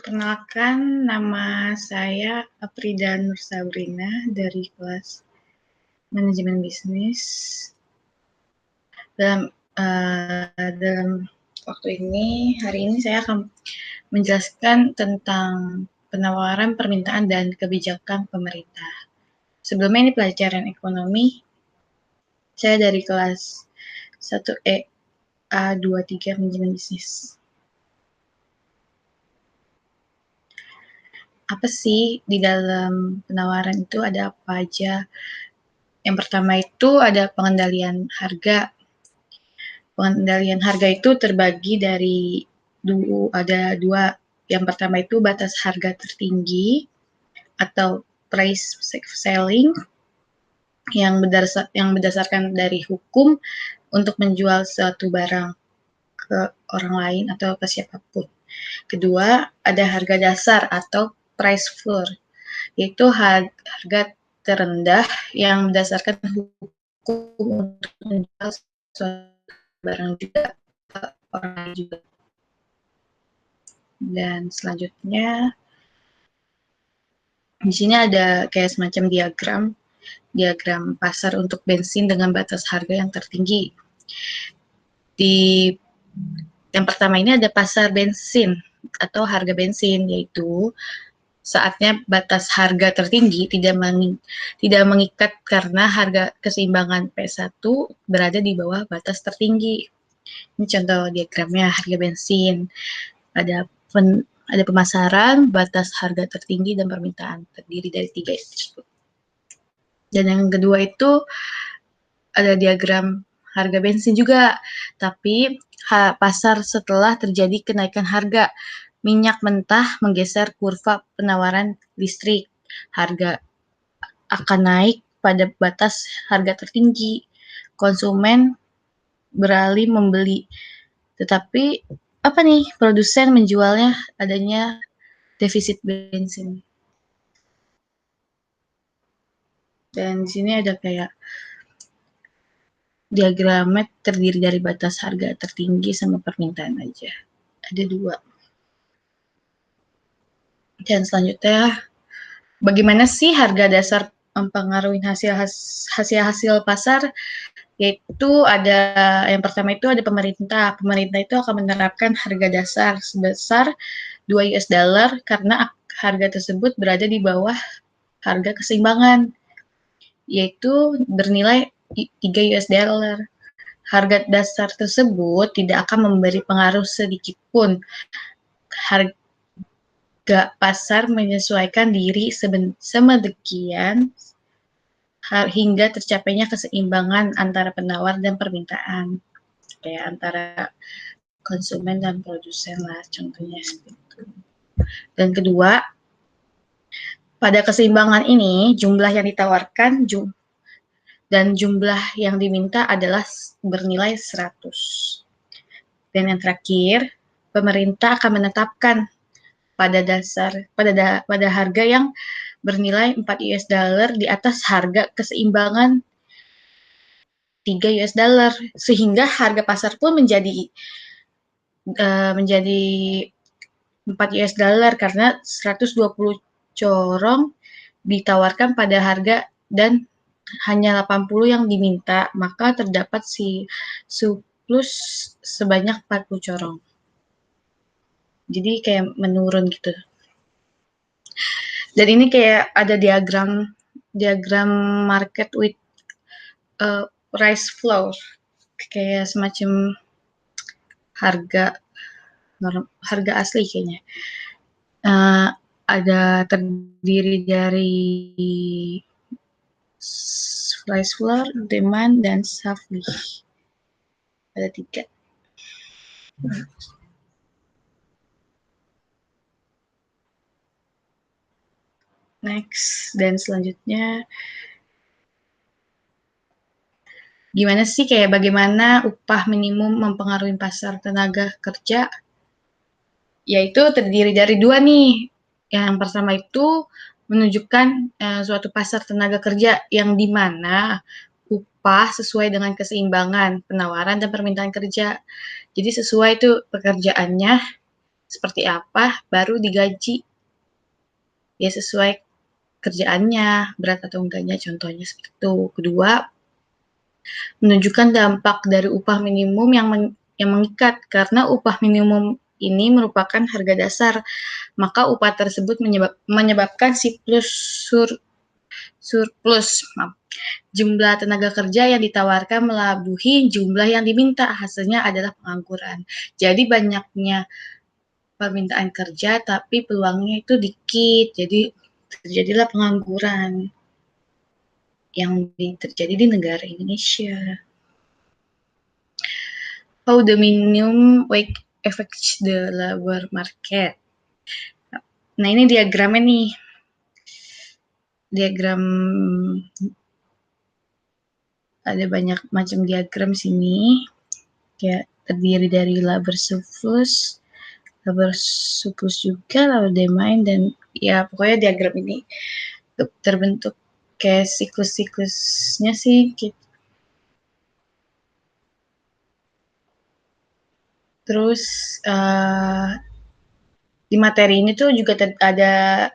Perkenalkan, nama saya Aprida Nur Sabrina dari kelas Manajemen Bisnis. Dalam waktu ini, hari ini saya akan menjelaskan tentang penawaran, permintaan, dan kebijakan pemerintah. Sebelumnya ini pelajaran ekonomi. Saya dari kelas 1E A23 Manajemen Bisnis. Apa sih di dalam penawaran itu ada apa aja? Yang pertama itu ada pengendalian harga. Pengendalian harga itu terbagi dari ada dua. Yang pertama itu batas harga tertinggi atau price selling yang berdasarkan dari hukum untuk menjual suatu barang ke orang lain atau ke siapapun. Kedua, ada harga dasar atau price floor, yaitu harga terendah yang berdasarkan hukum untuk menjual suatu barang juga ke orang lain juga. Dan selanjutnya di sini ada kayak semacam diagram pasar untuk bensin dengan batas harga yang tertinggi. Di yang pertama ini ada pasar bensin atau harga bensin, yaitu saatnya batas harga tertinggi tidak mengikat karena harga keseimbangan P1 berada di bawah batas tertinggi. Ini contoh diagramnya harga bensin. Ada pemasaran, batas harga tertinggi, dan permintaan, terdiri dari 3 tersebut. Dan yang kedua itu ada diagram harga bensin juga, tapi pasar setelah terjadi kenaikan harga minyak mentah menggeser kurva penawaran listrik. Harga akan naik pada batas harga tertinggi. Konsumen beralih membeli. Tetapi apa nih? Produsen menjualnya adanya defisit bensin. Dan di sini ada kayak diagramnya terdiri dari batas harga tertinggi sama permintaan aja. Ada 2. Dan selanjutnya, bagaimana sih harga dasar mempengaruhi hasil pasar? Yaitu ada yang pertama itu ada pemerintah. Pemerintah itu akan menerapkan harga dasar sebesar 2 US dollar karena harga tersebut berada di bawah harga keseimbangan, yaitu bernilai 3 US dollar. Harga dasar tersebut tidak akan memberi pengaruh sedikit pun. Harga pasar menyesuaikan diri semedemikian hingga tercapainya keseimbangan antara penawar dan permintaan, kayak antara konsumen dan produsen lah, contohnya seperti itu. Dan kedua, pada keseimbangan ini jumlah yang ditawarkan dan jumlah yang diminta adalah bernilai 100. Dan yang terakhir, pemerintah akan menetapkan pada harga yang bernilai 4 US dollar di atas harga keseimbangan 3 US dollar, sehingga harga pasar pun menjadi 4 US dollar karena 120 corong ditawarkan pada harga dan hanya 80 yang diminta, maka terdapat surplus sebanyak 40 corong. Jadi kayak menurun gitu. Dan ini kayak ada diagram market with price floor, kayak semacam harga asli kayaknya. Ada terdiri dari price floor, demand, dan supply. Ada 3. Next, dan selanjutnya gimana sih bagaimana upah minimum mempengaruhi pasar tenaga kerja? Yaitu terdiri dari 2 nih. Yang pertama itu menunjukkan suatu pasar tenaga kerja yang di mana upah sesuai dengan keseimbangan penawaran dan permintaan kerja. Jadi sesuai itu pekerjaannya seperti apa, baru digaji. Ya sesuai kerjaannya, berat atau enggaknya, contohnya seperti itu. Kedua, menunjukkan dampak dari upah minimum yang mengikat, karena upah minimum ini merupakan harga dasar, maka upah tersebut menyebabkan siklus surplus. Jumlah tenaga kerja yang ditawarkan melabuhi jumlah yang diminta, hasilnya adalah pengangguran. Jadi banyaknya permintaan kerja tapi peluangnya itu dikit, jadi terjadilah pengangguran yang terjadi di negara Indonesia. How the minimum wage affects the labor market. Nah, ini diagramnya nih. Diagram, ada banyak macam diagram sini. Ya, terdiri dari labor surplus juga, labor demand, dan ya pokoknya diagram ini terbentuk kayak siklus-siklusnya sih gitu. Terus di materi ini tuh juga ada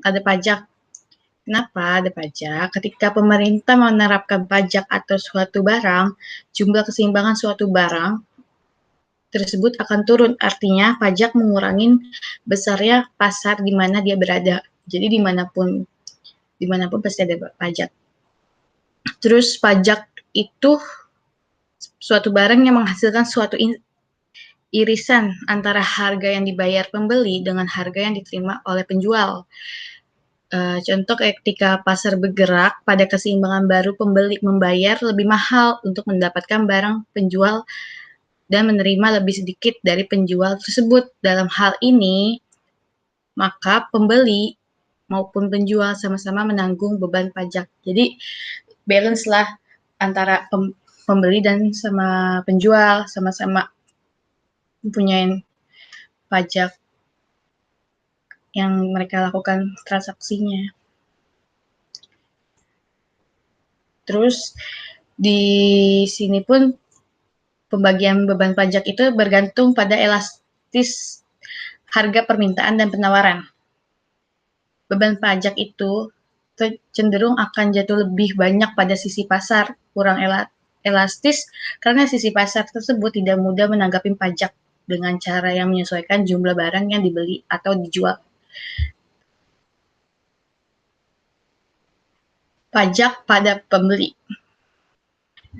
pajak. Kenapa ada pajak? Ketika pemerintah menerapkan pajak atau suatu barang, jumlah keseimbangan suatu barang tersebut akan turun. Artinya pajak mengurangi besarnya pasar di mana dia berada. Jadi dimanapun pasti ada pajak. Terus pajak itu suatu barang yang menghasilkan suatu irisan antara harga yang dibayar pembeli dengan harga yang diterima oleh penjual. Contoh ketika pasar bergerak pada keseimbangan baru, pembeli membayar lebih mahal untuk mendapatkan barang penjual dan menerima lebih sedikit dari penjual tersebut. Dalam hal ini, maka pembeli maupun penjual sama-sama menanggung beban pajak. Jadi balance lah antara pembeli dan sama penjual, sama-sama mempunyai pajak yang mereka lakukan transaksinya. Terus di sini pun pembagian beban pajak itu bergantung pada elastis harga permintaan dan penawaran. Beban pajak itu cenderung akan jatuh lebih banyak pada sisi pasar, kurang elastis karena sisi pasar tersebut tidak mudah menanggapi pajak dengan cara yang menyesuaikan jumlah barang yang dibeli atau dijual. Pajak pada pembeli.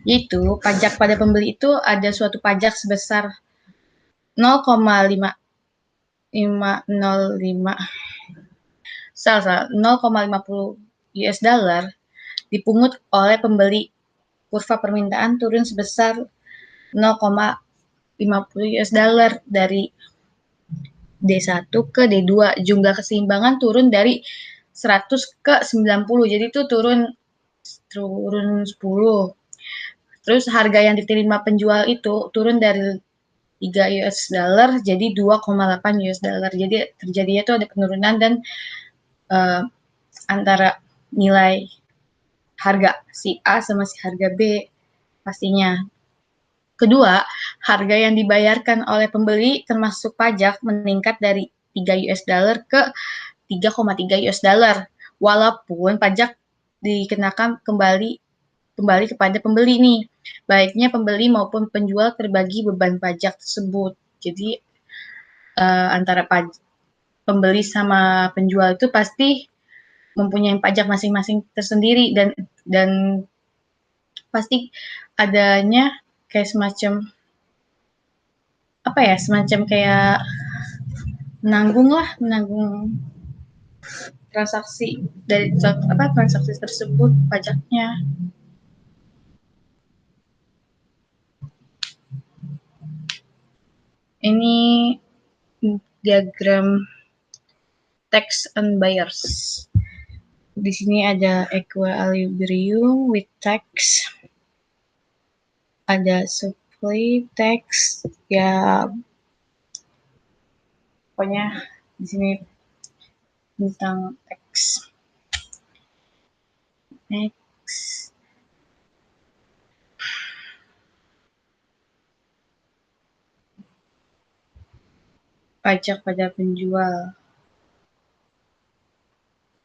Yaitu pajak pada pembeli itu ada suatu pajak sebesar 0,505 0,50 US dollar dipungut oleh pembeli. Kurva permintaan turun sebesar 0,50 US dollar dari D1 ke D2. Jumlah keseimbangan turun dari 100 ke 90. Jadi itu turun 10. Terus harga yang diterima penjual itu turun dari 3 US dollar jadi 2,8 US dollar. Jadi terjadinya itu ada penurunan dan antara nilai harga si A sama si harga B pastinya. Kedua, harga yang dibayarkan oleh pembeli termasuk pajak meningkat dari 3 US dollar ke 3,3 US dollar. Walaupun pajak dikenakan kembali kepada pembeli nih. Baiknya pembeli maupun penjual terbagi beban pajak tersebut. Jadi antara pembeli sama penjual itu pasti mempunyai pajak masing-masing tersendiri dan pasti adanya kayak semacam kayak menanggung transaksi dari transaksi tersebut pajaknya. Ini diagram tax and buyers. Di sini ada equilibrium with tax, ada supply tax, ya pokoknya di sini tentang tax. Next. pajak pada penjual.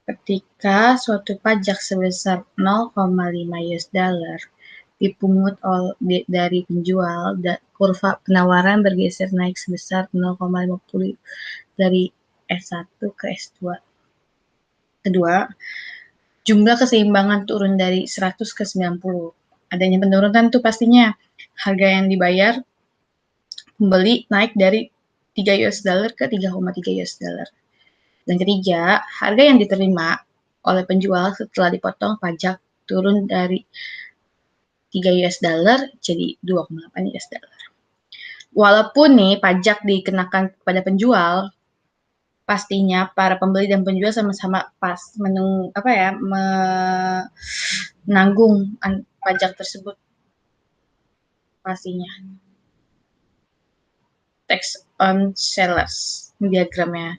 Ketika suatu pajak sebesar 0,5 US dollar dipungut dari penjual, kurva penawaran bergeser naik sebesar 0,50 dari S1 ke S2. Kedua, jumlah keseimbangan turun dari 100 ke 90. Adanya penurunan tuh pastinya. Harga yang dibayar pembeli naik dari 3 US dollar ke 3,3 US dollar. Dan ketiga, harga yang diterima oleh penjual setelah dipotong pajak turun dari 3 US dollar jadi 2,8 US dollar. Walaupun nih pajak dikenakan kepada penjual, pastinya para pembeli dan penjual sama-sama menanggung pajak tersebut pastinya. Tax on sellers diagramnya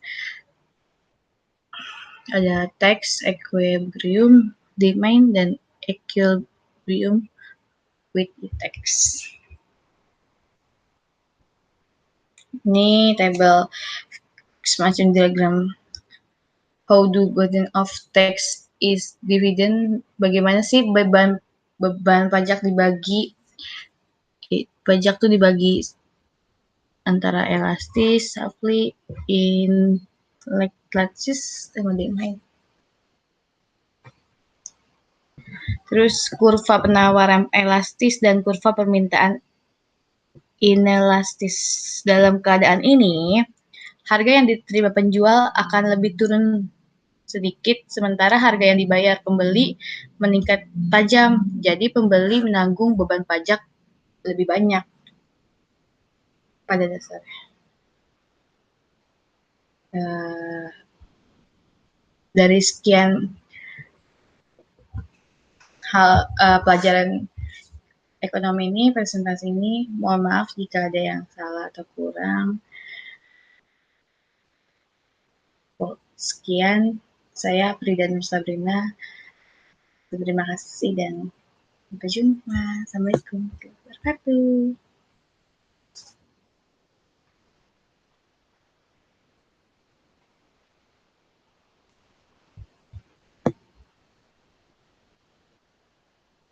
ada tax equilibrium, demand, dan equilibrium with the tax. Ini tabel semacam diagram how do burden of tax is dividend. Bagaimana sih beban pajak dibagi? Pajak tuh dibagi antara elastis, supply, inflatis, sama demand. Terus kurva penawaran elastis dan kurva permintaan inelastis. Dalam keadaan ini, harga yang diterima penjual akan lebih turun sedikit, sementara harga yang dibayar pembeli meningkat tajam. Jadi pembeli menanggung beban pajak lebih banyak pada dasarnya. Dari sekian hal pelajaran ekonomi ini, presentasi ini, mohon maaf jika ada yang salah atau kurang. Sekian, saya Frida Nur Sabrina. Terima kasih dan sampai jumpa. Assalamualaikum warahmatullahi wabarakatuh.